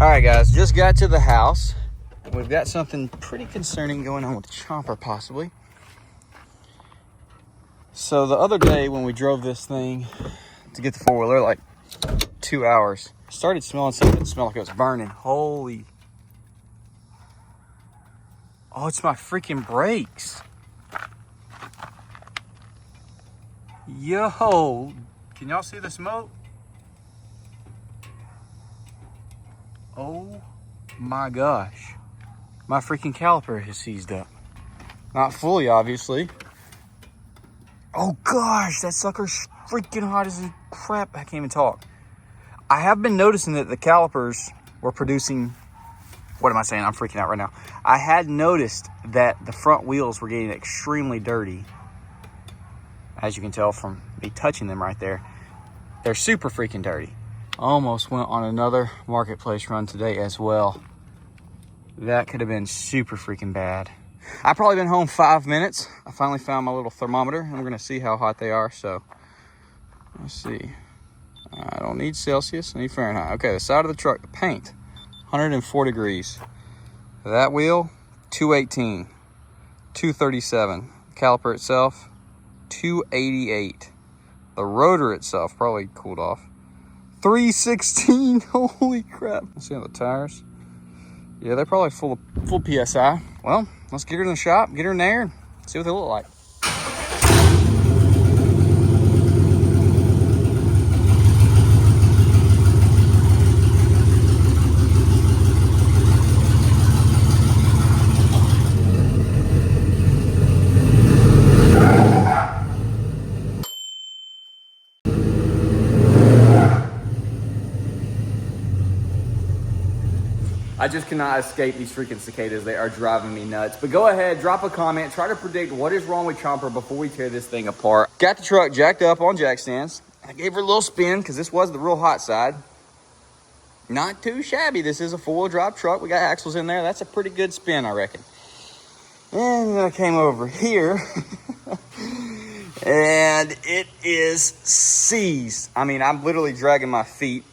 All right, guys, just got to the house. We've got something pretty concerning going on with the chomper, possibly. So the other day when we drove this thing to get the four-wheeler, like 2 hours, started smelling something that smelled like it was burning. Holy. Oh, it's my freaking brakes. Yo, can y'all see the smoke? Oh my gosh. My freaking caliper has seized up. Not fully, obviously. Oh gosh, that sucker's freaking hot as crap. I can't even talk. I have been noticing that the calipers were producing, what am I saying? I'm freaking out right now. I had noticed that the front wheels were getting extremely dirty. As you can tell from me touching them right there. They're super freaking dirty. Almost went on another marketplace run today as well. That could have been super freaking bad. I've probably been home 5 minutes. I finally found my little thermometer and we're gonna see how hot they are. So let's see. I don't need Celsius, I need Fahrenheit. Okay, the side of the truck, the paint, 104 degrees. That wheel, 218, 237. Caliper itself, 288. The rotor itself probably cooled off. 316, holy crap. Let's see on the tires. Yeah, they're probably full PSI. Well, let's get her in the shop, get her in there, and see what they look like. I just cannot escape these freaking cicadas. They are driving me nuts. But go ahead, drop a comment, try to predict what is wrong with Chomper before we tear this thing apart. Got the truck jacked up on jack stands. I gave her a little spin because this was the real hot side. Not too shabby. This is a four-wheel drive truck. We got axles in there. That's a pretty good spin, I reckon. And then I came over here and it is seized. I mean, I'm literally dragging my feet.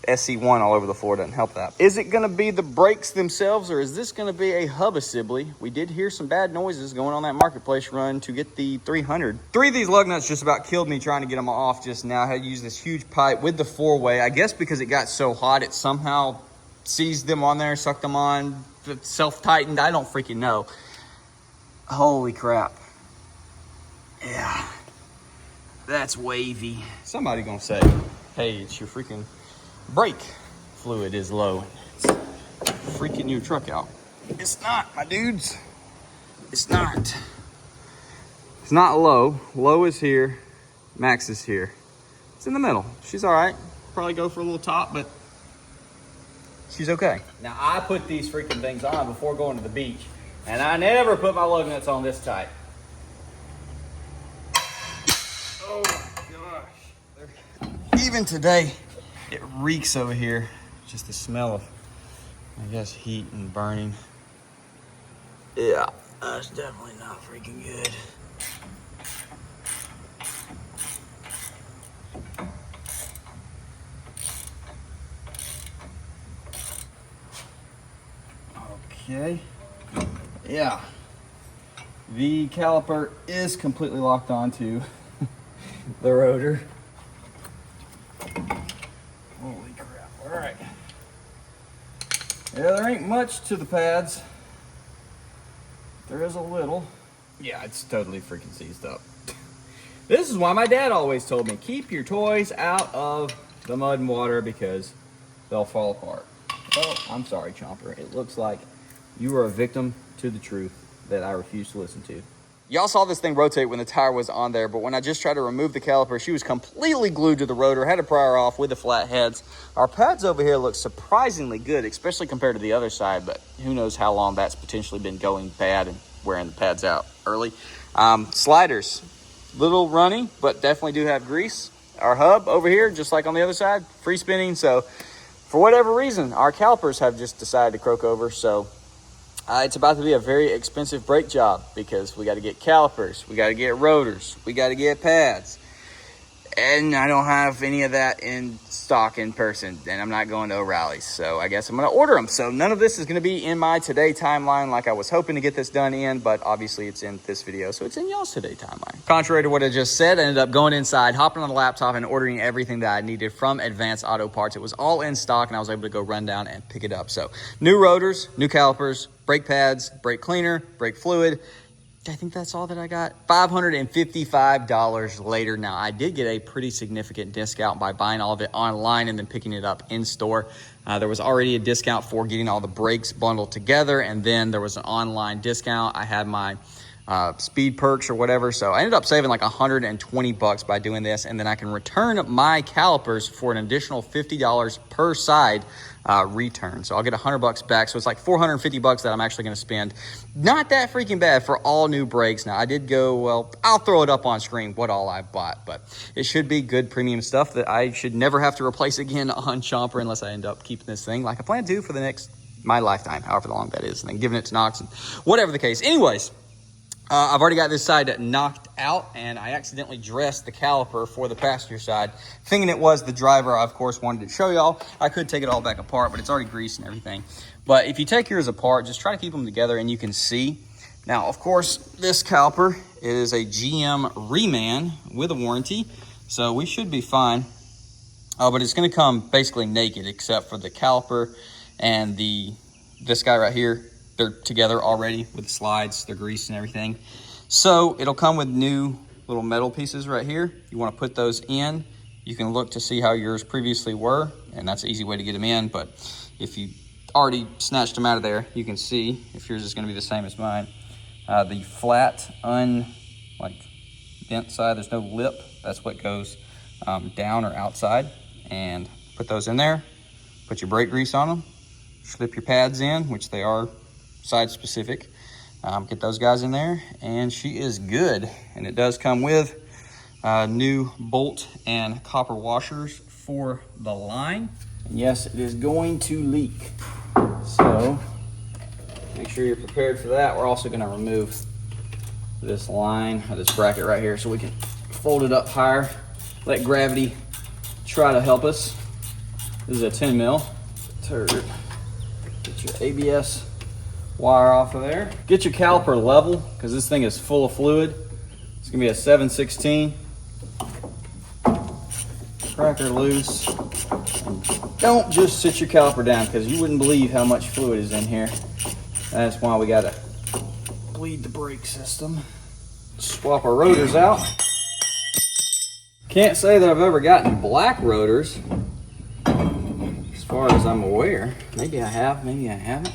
SC1 all over the floor doesn't help that. Is it gonna be the brakes themselves or is this gonna be a hub assembly? We did hear some bad noises going on that marketplace run to get the 300. 3 of these lug nuts just about killed me trying to get them off just now. I had to use this huge pipe with the 4-way. I guess because it got so hot, it somehow seized them on there, sucked them on, self-tightened. I don't freaking know. Holy crap. Yeah, that's wavy. Somebody gonna say, hey, it's your freaking brake fluid is low. It's freaking your truck out. It's not, my dudes. It's not. It's not low. Low is here. Max is here. It's in the middle. She's all right. Probably go for a little top, but she's okay. Now, I put these freaking things on before going to the beach, and I never put my lug nuts on this tight. Oh my gosh. Even today, it reeks over here. Just the smell of, I guess, heat and burning. Yeah, that's definitely not freaking good. Okay. Yeah. The caliper is completely locked onto the rotor. Holy crap. All right. Yeah, there ain't much to the pads. There is a little. Yeah, it's totally freaking seized up. This is why my dad always told me, keep your toys out of the mud and water because they'll fall apart. Well, I'm sorry, Chomper. It looks like you were a victim to the truth that I refuse to listen to. Y'all saw this thing rotate when the tire was on there, but when I just tried to remove the caliper, she was completely glued to the rotor, had to pry her off with the flat heads. Our pads over here look surprisingly good, especially compared to the other side, but who knows how long that's potentially been going bad and wearing the pads out early. Sliders, little runny, but definitely do have grease. Our hub over here, just like on the other side, free spinning. So for whatever reason, our calipers have just decided to croak over. So it's about to be a very expensive brake job because we got to get calipers, we got to get rotors, we got to get pads. And I don't have any of that in stock in person, and I'm not going to O'Reilly's, so I guess I'm going to order them. So none of this is going to be in my today timeline like I was hoping to get this done in, but obviously it's in this video, so it's in y'all's today timeline. Contrary to what I just said, I ended up going inside, hopping on the laptop, and ordering everything that I needed from Advanced Auto Parts. It was all in stock, and I was able to go run down and pick it up. So new rotors, new calipers, brake pads, brake cleaner, brake fluid. I think that's all that I got. $555 later. Now, I did get a pretty significant discount by buying all of it online and then picking it up in store. There was already a discount for getting all the brakes bundled together, and then there was an online discount. I had my speed perks or whatever, so I ended up saving like $120 by doing this, and then I can return my calipers for an additional $50 per side return. So I'll get $100 back. So it's like $450 that I'm actually going to spend. Not that freaking bad for all new brakes. Now I did go, well, I'll throw it up on screen what all I bought, but it should be good premium stuff that I should never have to replace again on Chomper unless I end up keeping this thing like I plan to for my lifetime, however long that is, and then giving it to Knox and whatever the case. Anyways, I've already got this side knocked out, and I accidentally dressed the caliper for the passenger side, thinking it was the driver. I, of course, wanted to show y'all. I could take it all back apart, but it's already greased and everything. But if you take yours apart, just try to keep them together, and you can see. Now, of course, this caliper is a GM Reman with a warranty, so we should be fine. But it's going to come basically naked, except for the caliper and this guy right here. They're together already with the slides, they're greased and everything. So it'll come with new little metal pieces right here. You want to put those in. You can look to see how yours previously were, and that's an easy way to get them in. But if you already snatched them out of there, you can see if yours is going to be the same as mine. The flat, bent side, there's no lip. That's what goes down or outside. And put those in there. Put your brake grease on them. Slip your pads in, which they are side specific. Get those guys in there, and she is good. And it does come with new bolt and copper washers for the line. And yes, it is going to leak, so make sure you're prepared for that. We're also going to remove this line or this bracket right here so we can fold it up higher, let gravity try to help us. This is a 10 mil turd. Get your ABS wire off of there. Get your caliper level, because this thing is full of fluid. It's gonna be a 7/16. Crack her loose. And don't just sit your caliper down, because you wouldn't believe how much fluid is in here. That's why we gotta bleed the brake system. Swap our rotors out. Can't say that I've ever gotten black rotors, as far as I'm aware. Maybe I have, maybe I haven't.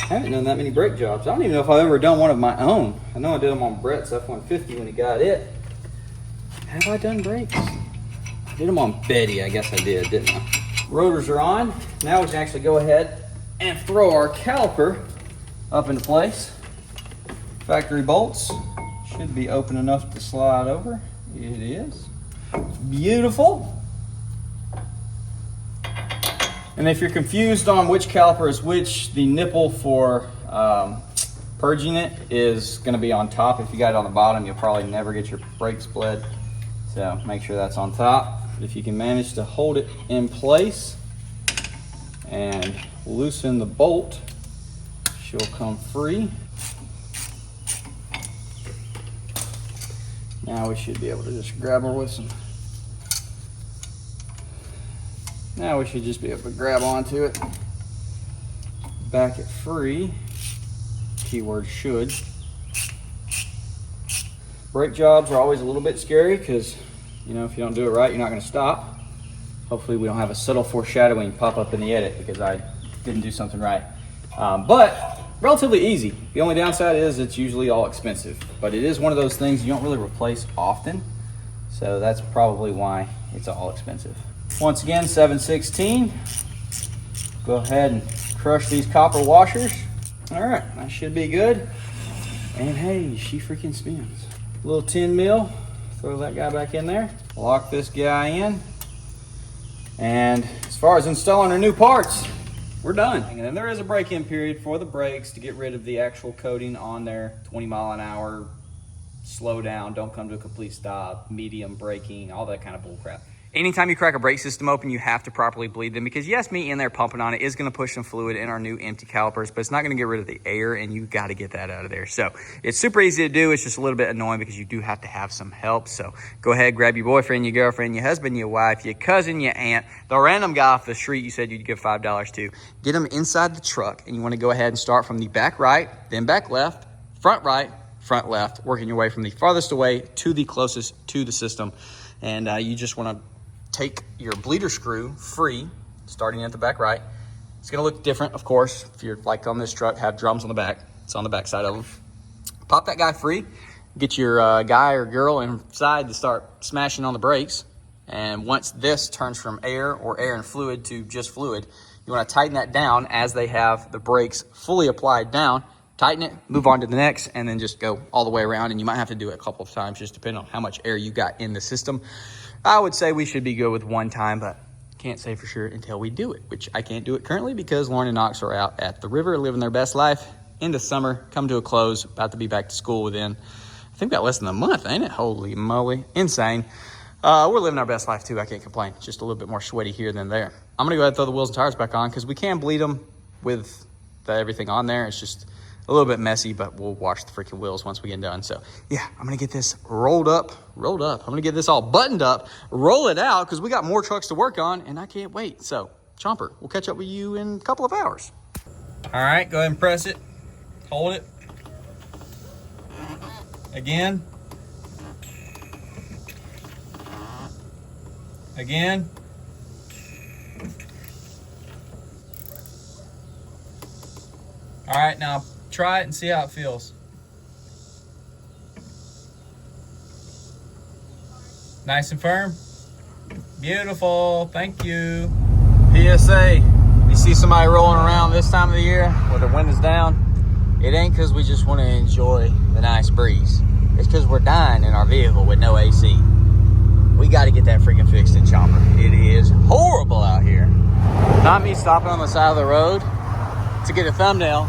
I haven't done that many brake jobs. I don't even know if I've ever done one of my own. I know I did them on Brett's F-150 when he got it. Have I done brakes? I did them on Betty, I guess I did, didn't I? Rotors are on. Now we can actually go ahead and throw our caliper up into place. Factory bolts should be open enough to slide over. It is. Beautiful. And if you're confused on which caliper is which, the nipple for purging it is going to be on top. If you got it on the bottom, you'll probably never get your brakes bled. So make sure that's on top. If you can manage to hold it in place and loosen the bolt, she'll come free. Now we should be able to just grab her with some. Now we should just be able to grab onto it, back it free, keyword should. Brake jobs are always a little bit scary because, you know, if you don't do it right, you're not going to stop. Hopefully we don't have a subtle foreshadowing pop up in the edit because I didn't do something right. But relatively easy. The only downside is it's usually all expensive, but it is one of those things you don't really replace often. So that's probably why it's all expensive. Once again, 7/16. Go ahead and crush these copper washers. All right, that should be good. And hey, she freaking spins. Little 10 mil, throw that guy back in there. Lock this guy in. And as far as installing our new parts, we're done. And then there is a break-in period for the brakes to get rid of the actual coating on there, 20 mile an hour slow down, don't come to a complete stop, medium braking, all that kind of bull crap. Anytime you crack a brake system open, you have to properly bleed them because yes, me in there pumping on it is going to push some fluid in our new empty calipers, but it's not going to get rid of the air, and you got to get that out of there. So it's super easy to do. It's just a little bit annoying because you do have to have some help. So go ahead, grab your boyfriend, your girlfriend, your husband, your wife, your cousin, your aunt, the random guy off the street you said you'd give $5 to. Get them inside the truck, and you want to go ahead and start from the back right, then back left, front right, front left, working your way from the farthest away to the closest to the system. And you just want to take your bleeder screw free, starting at the back right. It's gonna look different, of course. If you're like on this truck, have drums on the back. It's on the back side of them. Pop that guy free. Get your guy or girl inside to start smashing on the brakes. And once this turns from air or air and fluid to just fluid, you wanna tighten that down as they have the brakes fully applied down. Tighten it, move on to the next, and then just go all the way around. And you might have to do it a couple of times, just depending on how much air you got in the system. I would say we should be good with one time, but can't say for sure until we do it, which I can't do it currently because Lauren and Knox are out at the river living their best life. Into summer, come to a close, about to be back to school within, I think, about less than a month, ain't it? Holy moly, insane. We're living our best life too, I can't complain. Just a little bit more sweaty here than there. I'm gonna go ahead and throw the wheels and tires back on because we can bleed them with everything on there. It's just a little bit messy, but we'll wash the freaking wheels once we get done. So yeah, I'm gonna get this rolled up. I'm gonna get this all buttoned up, roll it out, because we got more trucks to work on, and I can't wait. So Chomper, we'll catch up with you in a couple of hours. All right, go ahead and press it, hold it. Again. Again. All right, now try it and see how it feels. Nice and firm. Beautiful, thank you. PSA, you see somebody rolling around this time of the year where the wind is down, it ain't because we just want to enjoy the nice breeze. It's because we're dying in our vehicle with no AC. We got to get that freaking fixed in Chomper. It is horrible out here. Not me stopping on the side of the road to get a thumbnail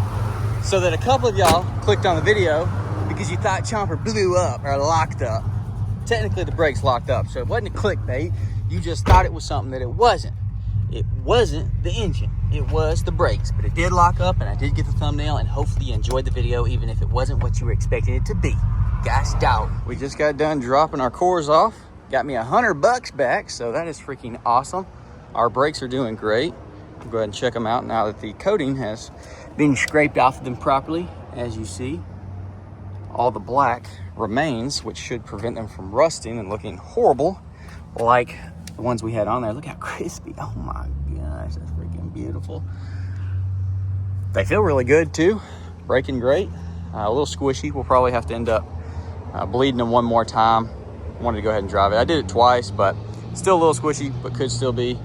so that a couple of y'all clicked on the video because you thought Chomper blew up or locked up. Technically the brakes locked up, so it wasn't a clickbait. You just thought it was something that it wasn't. It wasn't the engine, it was the brakes, but it did lock up, and I did get the thumbnail, and hopefully you enjoyed the video even if it wasn't what you were expecting it to be. Gosh dog. We just got done dropping our cores off. Got me $100 back, so that is freaking awesome. Our brakes are doing great. I'll go ahead and check them out now that the coating has been scraped off of them properly. As you see, all the black remains, which should prevent them from rusting and looking horrible like the ones we had on there. Look how crispy. Oh my gosh, that's freaking beautiful. They feel really good too. Braking great. A little squishy. We'll probably have to end up bleeding them one more time. Wanted to go ahead and drive it. I did it twice, but still a little squishy, but could still be.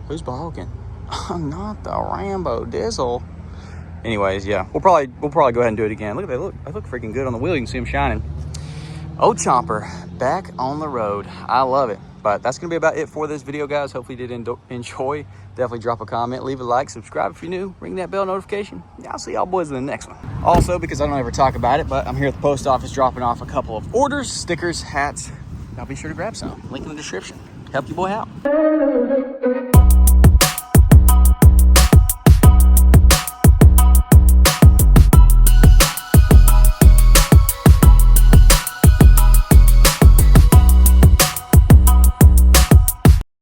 Who's balking? Not the Rambo Dizzle. Anyways, yeah, we'll probably go ahead and do it again. Look at that. Look, I look freaking good on the wheel. You can see them shining. Old Chomper back on the road. I love it. But that's gonna be about it for this video, guys. Hopefully you did enjoy. Definitely drop a comment, leave a like, subscribe if you're new, ring that bell notification. Yeah, I'll see y'all boys in the next one. Also, because I don't ever talk about it, but I'm here at the post office dropping off a couple of orders, stickers, hats. I'll be sure to grab some. Link in the description. Help your boy out.